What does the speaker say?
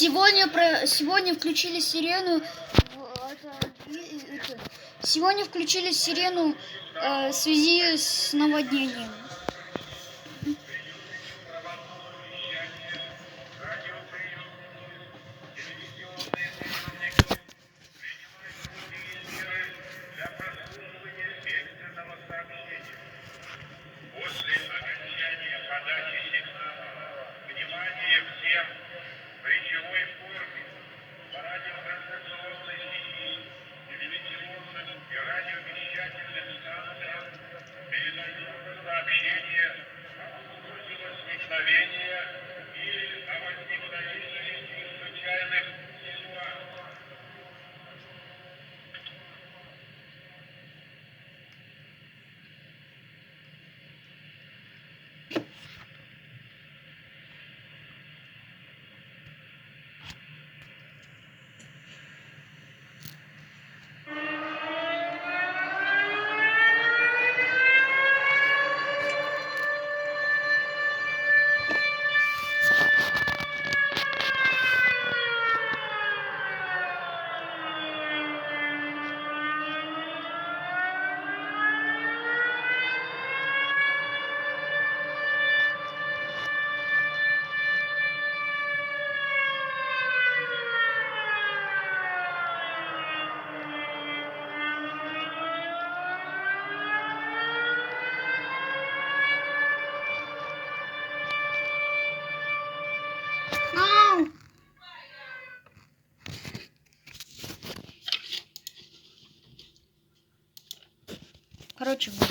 Сегодня включили сирену. Сегодня включили сирену в связи с наводнением. После окончания подачи сигнала, внимание всем в речевой форме, по радиотрансляционной сети, телевизионным и радиовещательным станциям передается сообщение о угрозе возникновения или о возникновении чрезвычайных ситуаций. Короче, вот.